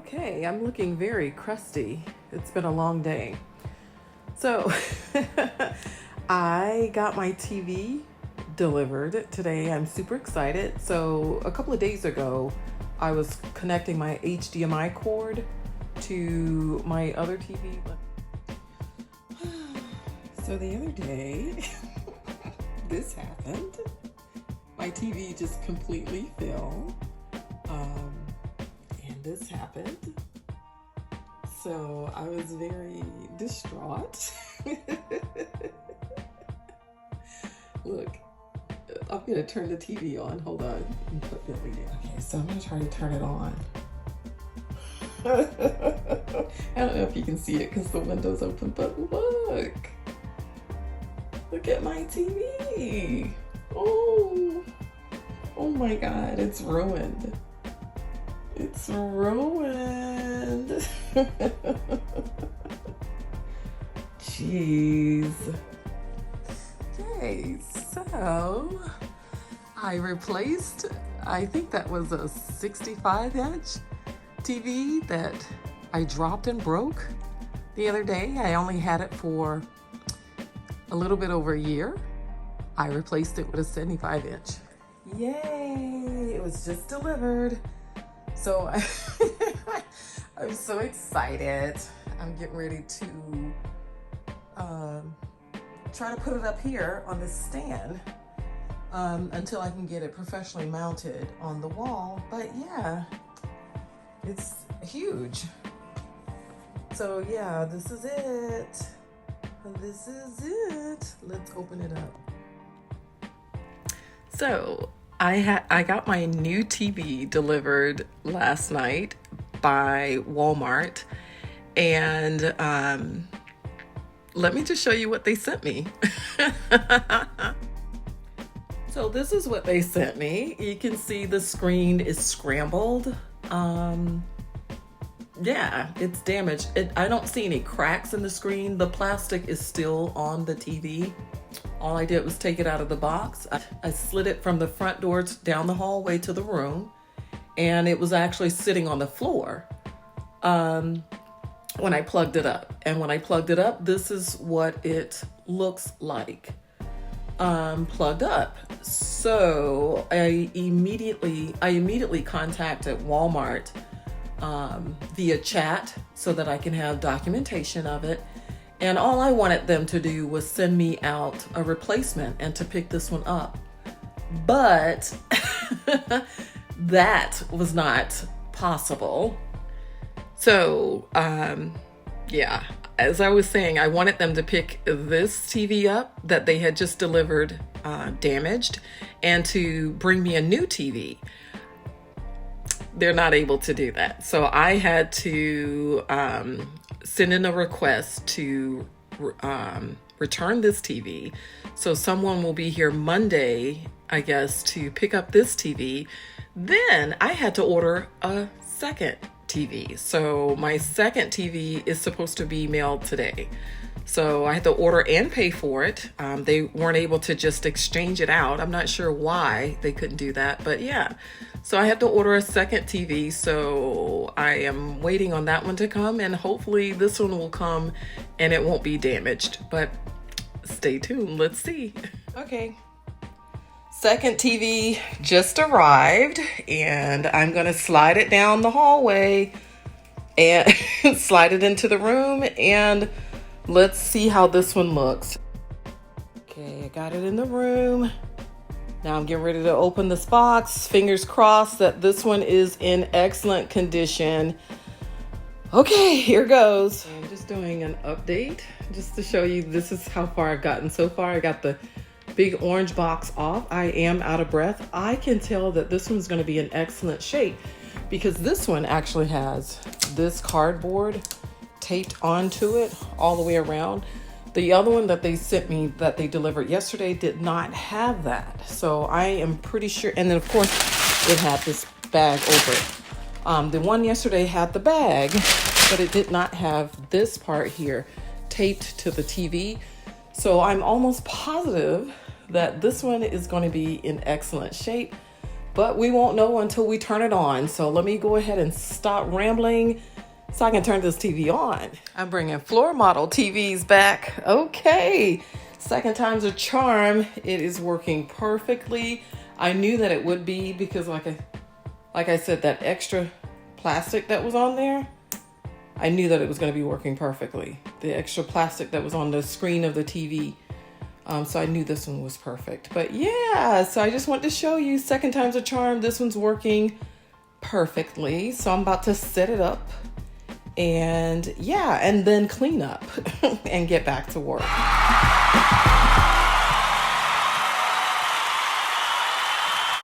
Okay, I'm looking very crusty. It's been a long day. So, I got my TV delivered today. I'm super excited. So, a couple of days ago, I was connecting my HDMI cord to my other TV. So, the other day, this happened. My TV just completely fell. And this happened. So I was very distraught. Look, I'm gonna turn the TV on. Hold on. And put Billy down. Okay, so I'm gonna try to turn it on. I don't know if you can see it because the window's open, but look. Look at my TV. Oh my God, it's ruined. It's ruined. Jeez. Okay, so I replaced, I think that was a 65-inch TV that I dropped and broke the other day. I only had it for a little bit over a year. I replaced it with a 75-inch. Yay! It was just delivered. So I'm so excited. I'm getting ready to try to put it up here on this stand until I can get it professionally mounted on the wall. But yeah, it's huge. So yeah, this is it. This is it. Let's open it up. So I got my new TV delivered last night by Walmart, and let me just show you what they sent me. So this is what they sent me. You can see the screen is scrambled. Yeah, it's damaged. I don't see any cracks in the screen. The plastic is still on the TV. All I did was take it out of the box. I slid it from the front doors down the hallway to the room, and it was actually sitting on the floor when I plugged it up. And when I plugged it up, this is what it looks like plugged up. So I immediately contacted Walmart via chat so that I can have documentation of it. And all I wanted them to do was send me out a replacement and to pick this one up. But that was not possible. So, yeah, as I was saying, I wanted them to pick this TV up that they had just delivered damaged and to bring me a new TV. They're not able to do that. So I had to send in a request to return this TV. So someone will be here Monday, I guess, to pick up this TV. Then I had to order a second TV. So my second TV is supposed to be mailed today. So I had to order and pay for it. They weren't able to just exchange it out. I'm not sure why they couldn't do that, but yeah. So I had to order a second TV. So I am waiting on that one to come, and hopefully this one will come and it won't be damaged, but stay tuned. Let's see. Okay. Second TV just arrived, and I'm going to slide it down the hallway and slide it into the room, and let's see how this one looks. Okay, I got it in the room. Now I'm getting ready to open this box. Fingers crossed that this one is in excellent condition. Okay, here goes. I'm just doing an update just to show you this is how far I've gotten so far. I got the big orange box off. I am out of breath. I can tell that this one's going to be in excellent shape because this one actually has this cardboard taped onto it all the way around. The other one that they sent me that they delivered yesterday did not have that. So I am pretty sure. And then of course it had this bag over it. The one yesterday had the bag, but it did not have this part here taped to the TV. So I'm almost positive that this one is going to be in excellent shape. but we won't know until we turn it on. So let me go ahead and stop rambling so I can turn this TV on. I'm bringing floor model TVs back. Okay, second time's a charm. It is working perfectly. I knew that it would be because like I said, that extra plastic that was on there, I knew that it was going to be working perfectly. The extra plastic that was on the screen of the TV. So I knew this one was perfect. But yeah, so I just wanted to show you, second time's a charm. This one's working perfectly. So I'm about to set it up and yeah, and then clean up and get back to work.